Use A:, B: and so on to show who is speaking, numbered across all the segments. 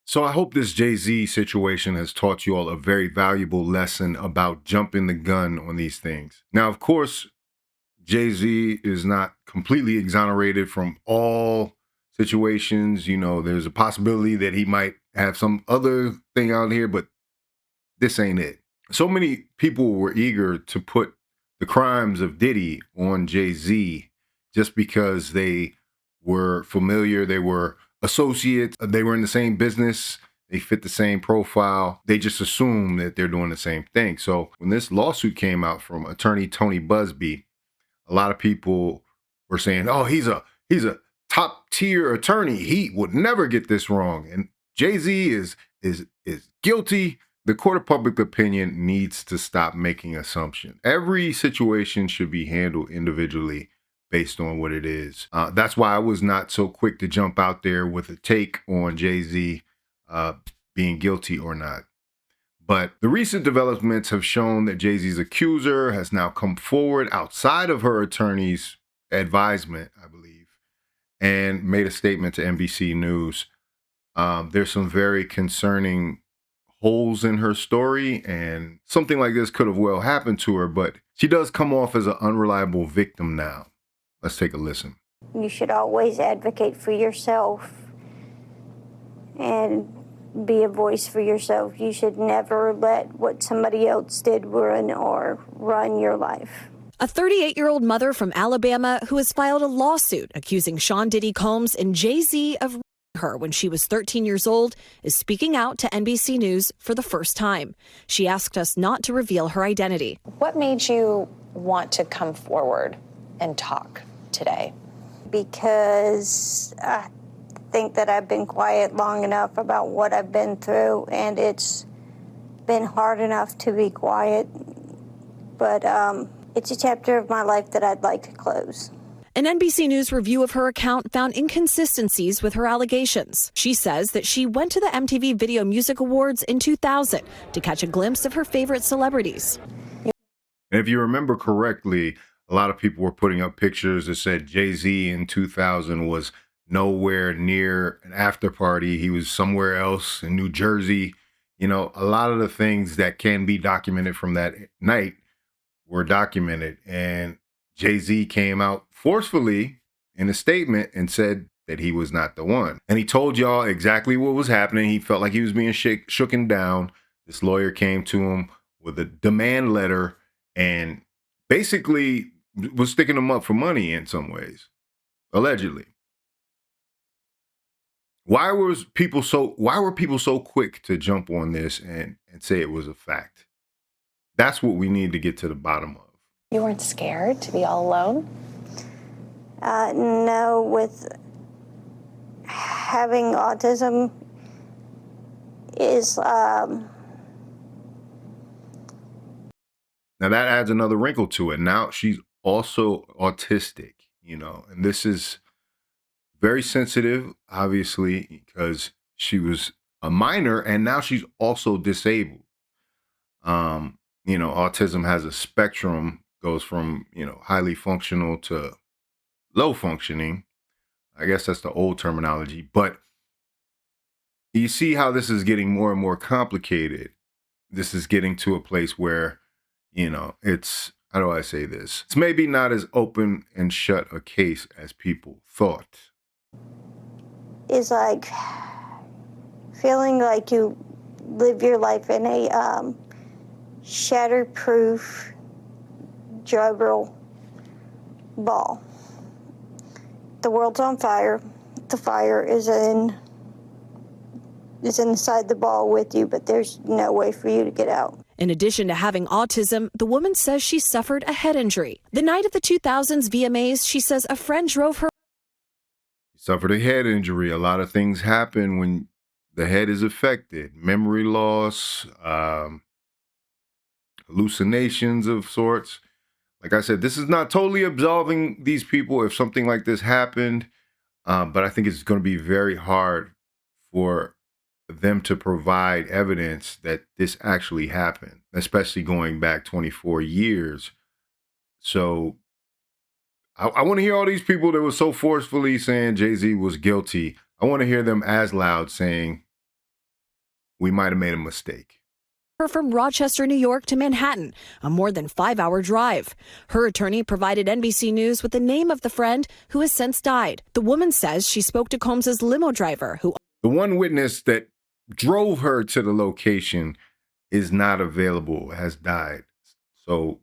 A: So I hope this Jay-Z situation has taught you all a very valuable lesson about jumping the gun on these things. Now, of course, Jay-Z is not completely exonerated from all situations. You know, there's a possibility that he might have some other thing out here, but this ain't it. So many people were eager to put the crimes of Diddy on Jay-Z just because they were familiar, they were associates, they were in the same business, they fit the same profile. They just assume that they're doing the same thing. So when this lawsuit came out from attorney Tony Busby, a lot of people were saying, "Oh, he's a top tier attorney. He would never get this wrong." And Jay-Z is guilty. The court of public opinion needs to stop making assumptions. Every situation should be handled individually based on what it is. That's why I was not so quick to jump out there with a take on Jay-Z being guilty or not. But the recent developments have shown that Jay-Z's accuser has now come forward outside of her attorney's advisement, I believe, and made a statement to NBC News. There's some very concerning holes in her story, and something like this could have well happened to her, but she does come off as an unreliable victim now. Let's take a listen.
B: You should always advocate for yourself and be a voice for yourself. You should never let what somebody else did ruin or run your life.
C: A 38-year-old mother from Alabama who has filed a lawsuit accusing Sean Diddy Combs and Jay-Z of her when she was 13 years old is speaking out to NBC News for the first time. She asked us not to reveal her identity.
D: What made you want to come forward and talk today?
B: Because I think that I've been quiet long enough about what I've been through, and it's been hard enough to be quiet. But it's a chapter of my life that I'd like to close.
C: An NBC News review of her account found inconsistencies with her allegations. She says that she went to the MTV Video Music Awards in 2000 to catch a glimpse of her favorite celebrities.
A: And if you remember correctly, a lot of people were putting up pictures that said Jay-Z in 2000 was nowhere near an after party. He was somewhere else in New Jersey. You know, a lot of the things that can be documented from that night were documented. And Jay-Z came out forcefully in a statement and said that he was not the one. And he told y'all exactly what was happening. He felt like he was being shooken down. This lawyer came to him with a demand letter and basically was sticking him up for money in some ways, allegedly. Why were people so quick to jump on this and say it was a fact? That's what we need to get to the bottom of.
D: You weren't scared to be all alone?
B: No, with having autism is...
A: Now that adds another wrinkle to it. Now she's also autistic, you know, and this is very sensitive, obviously, because she was a minor and now she's also disabled. You know, autism has a spectrum, goes from, you know, highly functional to low functioning. I guess that's the old terminology, but you see how this is getting more and more complicated. This is getting to a place where, you know, it's, how do I say this? It's maybe not as open and shut a case as people thought.
B: Is like feeling like you live your life in a shatterproof juggle ball. The world's on fire. The fire is inside the ball with you, but there's no way for you to get out.
C: In addition to having autism, the woman says she suffered a head injury. The night of the 2000s VMAs, she says a friend drove her.
A: Suffered a head injury. A lot of things happen when the head is affected. Memory loss, hallucinations of sorts. Like I said, this is not totally absolving these people if something like this happened, but I think it's going to be very hard for them to provide evidence that this actually happened, especially going back 24 years. So I want to hear all these people that were so forcefully saying Jay-Z was guilty. I want to hear them as loud saying we might have made a mistake.
C: Her from Rochester, New York to Manhattan, a more than 5-hour drive. Her attorney provided NBC News with the name of the friend who has since died. The woman says she spoke to Combs's limo driver, who
A: the one witness that drove her to the location is not available, has died. So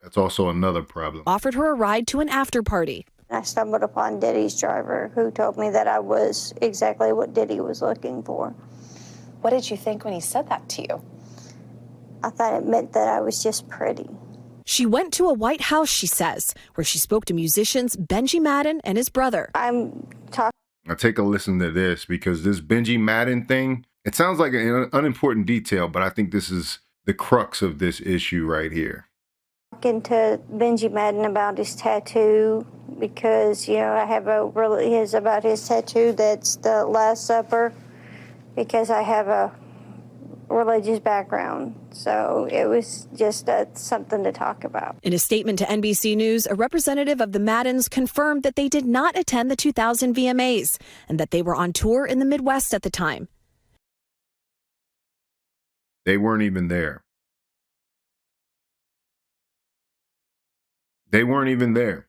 A: that's also another problem.
C: Offered her a ride to an after party.
B: I stumbled upon Diddy's driver, who told me that I was exactly what Diddy was looking for.
D: What did you think when he said that to you?
B: I thought it meant that I was just pretty.
C: She went to a White House, she says, where she spoke to musicians Benji Madden and his brother.
B: I'm talking.
A: Now take a listen to this, because this Benji Madden thing, it sounds like an unimportant detail, but I think this is the crux of this issue right here.
B: Talking to Benji Madden about his tattoo, because, you know, I have about his tattoo that's the Last Supper, because I have a religious background. So it was just something to talk about.
C: In a statement to NBC News, a representative of the Maddens confirmed that they did not attend the 2000 VMAs and that they were on tour in the Midwest at the time.
A: They weren't even there. They weren't even there.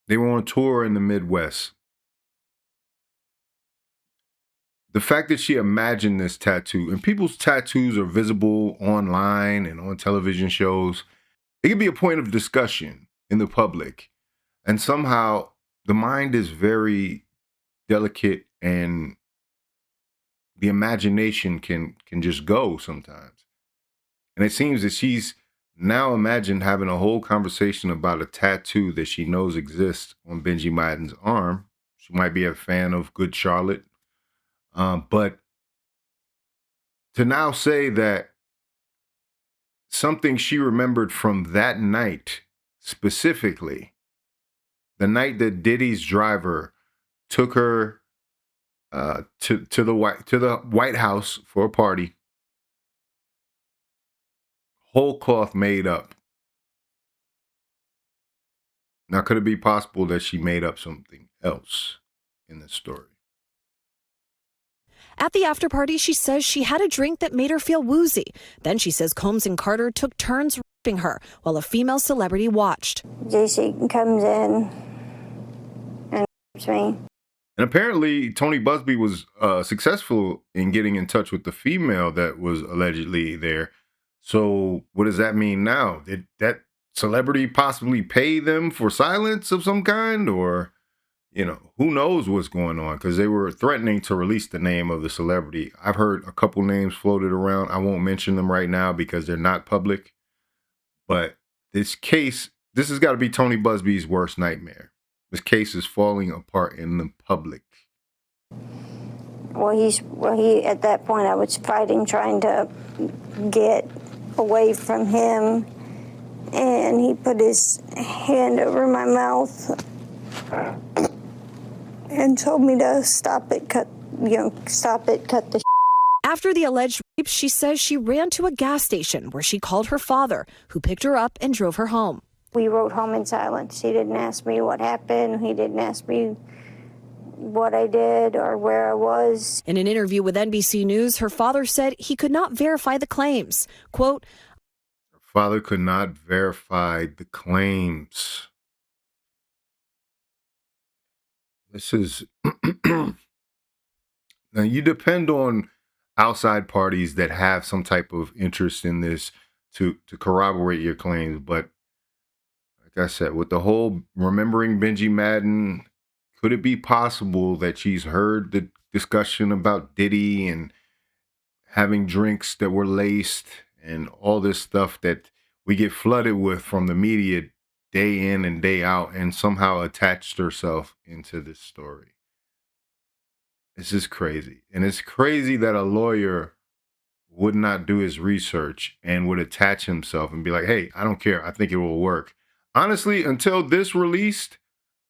A: They were on tour in the Midwest. The fact that she imagined this tattoo, and people's tattoos are visible online and on television shows, it can be a point of discussion in the public. And somehow the mind is very delicate, and the imagination can just go sometimes. And it seems that she's now imagined having a whole conversation about a tattoo that she knows exists on Benji Madden's arm. She might be a fan of Good Charlotte. But to now say that something she remembered from that night, specifically, the night that Diddy's driver took her to the White House for a party, whole cloth made up. Now, could it be possible that she made up something else in this story?
C: At the after party, she says she had a drink that made her feel woozy. Then she says Combs and Carter took turns raping her while a female celebrity watched.
B: JC comes in and rapes me.
A: And apparently, Tony Busby was successful in getting in touch with the female that was allegedly there. So what does that mean now? Did that celebrity possibly pay them for silence of some kind? Or, you know, who knows what's going on? Because they were threatening to release the name of the celebrity. I've heard a couple names floated around. I won't mention them right now because they're not public. But this case, this has got to be Tony Busby's worst nightmare. This case is falling apart in the public.
B: Well, he at that point I was fighting, trying to get away from him, and he put his hand over my mouth and told me to stop it, cut the.
C: After the alleged rape, she says she ran to a gas station where she called her father, who picked her up and drove her home.
B: We rode home in silence. He didn't ask me what happened. He didn't ask me what I did or where I was.
C: In an interview with NBC News, her father said he could not verify the claims. Quote,
A: her father could not verify the claims. This is, now you depend on outside parties that have some type of interest in this to corroborate your claims. But like I said, with the whole remembering Benji Madden, could it be possible that she's heard the discussion about Diddy and having drinks that were laced and all this stuff that we get flooded with from the media day in and day out, and somehow attached herself into this story? This is crazy. And it's crazy that a lawyer would not do his research and would attach himself and be like, hey, I don't care. I think it will work. Honestly, until this released,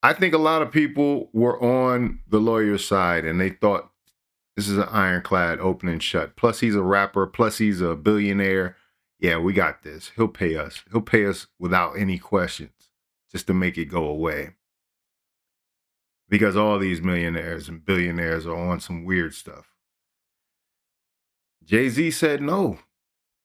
A: I think a lot of people were on the lawyer's side and they thought this is an ironclad open and shut. Plus, he's a rapper. Plus, he's a billionaire. Yeah, we got this. He'll pay us. He'll pay us without any questions just to make it go away. Because all these millionaires and billionaires are on some weird stuff. Jay-Z said no.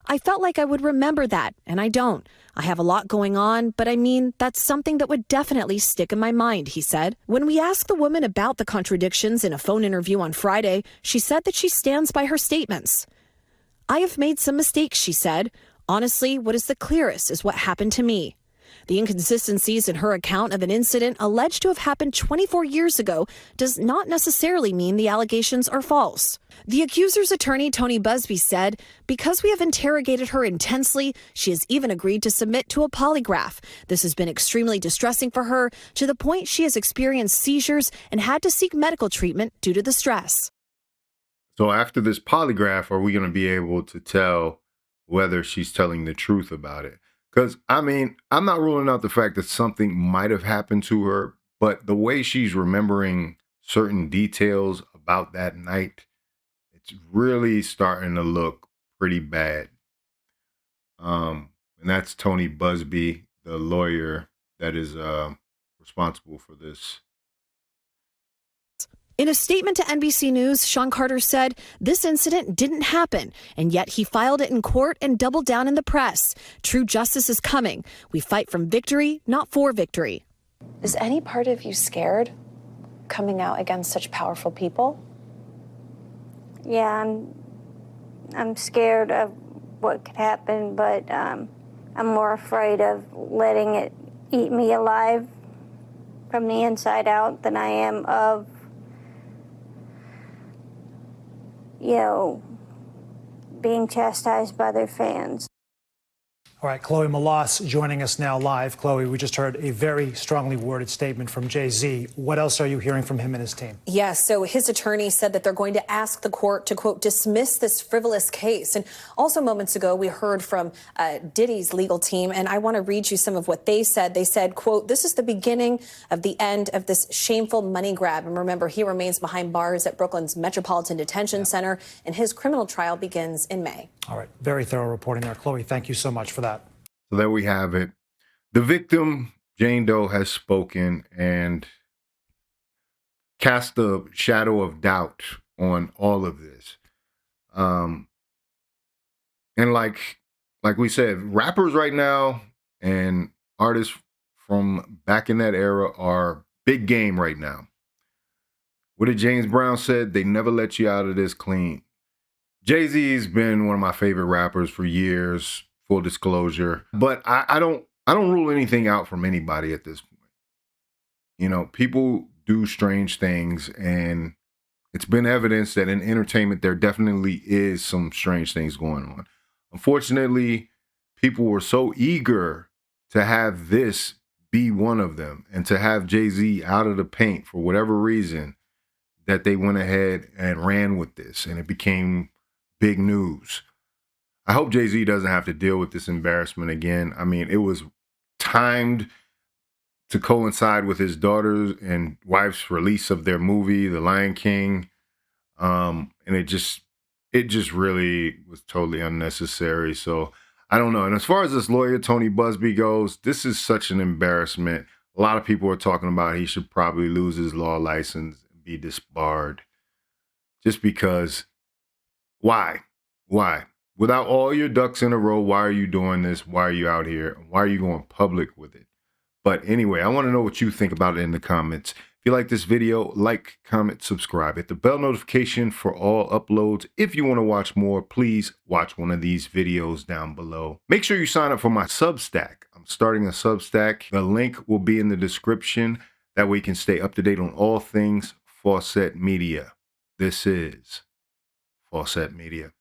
C: I felt like I would remember that, and I don't. I have a lot going on, but I mean, that's something that would definitely stick in my mind, he said. When we asked the woman about the contradictions in a phone interview on Friday, she said that she stands by her statements. I have made some mistakes, she said. Honestly, what is the clearest is what happened to me. The inconsistencies in her account of an incident alleged to have happened 24 years ago does not necessarily mean the allegations are false. The accuser's attorney, Tony Busby, said, because we have interrogated her intensely, she has even agreed to submit to a polygraph. This has been extremely distressing for her, to the point she has experienced seizures and had to seek medical treatment due to the stress.
A: So after this polygraph, are we going to be able to tell whether she's telling the truth about it? Because, I mean, I'm not ruling out the fact that something might have happened to her, but the way she's remembering certain details about that night, it's really starting to look pretty bad. And that's Tony Busby, the lawyer that is responsible for this.
C: In a statement to NBC News, Sean Carter said this incident didn't happen, and yet he filed it in court and doubled down in the press. True justice is coming. We fight from victory, not for victory.
D: Is any part of you scared coming out against such powerful people?
B: Yeah, I'm scared of what could happen, but I'm more afraid of letting it eat me alive from the inside out than I am of, being chastised by their fans.
E: All right, Chloe Malas joining us now live. Chloe, we just heard a very strongly worded statement from Jay-Z. What else are you hearing from him and his team?
F: Yes, so his attorney said that they're going to ask the court to, quote, dismiss this frivolous case. And also moments ago, we heard from Diddy's legal team, and I want to read you some of what they said. They said, quote, this is the beginning of the end of this shameful money grab. And remember, he remains behind bars at Brooklyn's Metropolitan Detention Center, and his criminal trial begins in May.
E: All right, very thorough reporting there. Chloe, thank you so much for that.
A: So there we have it. The victim, Jane Doe, has spoken and cast a shadow of doubt on all of this. And like we said, rappers right now and artists from back in that era are big game right now. What did James Brown said? They never let you out of this clean. Jay-Z's been one of my favorite rappers for years, full disclosure. But I don't rule anything out from anybody at this point. People do strange things, and it's been evidence that in entertainment there definitely is some strange things going on. Unfortunately, people were so eager to have this be one of them and to have Jay-Z out of the paint for whatever reason that they went ahead and ran with this, and it became big news. I hope Jay-Z doesn't have to deal with this embarrassment again. I mean, it was timed to coincide with his daughter and wife's release of their movie, The Lion King. And it just really was totally unnecessary. So I don't know. And as far as this lawyer, Tony Busby, goes, this is such an embarrassment. A lot of people are talking about he should probably lose his law license and be disbarred. Just because, why? Without all your ducks in a row, why are you doing this? Why are you out here? Why are you going public with it? But anyway, I want to know what you think about it in the comments. If you like this video, like, comment, subscribe. Hit the bell notification for all uploads. If you want to watch more, please watch one of these videos down below. Make sure you sign up for my Substack. I'm starting a Substack. The link will be in the description. That way you can stay up to date on all things Faucette Media. This is Faucette Media.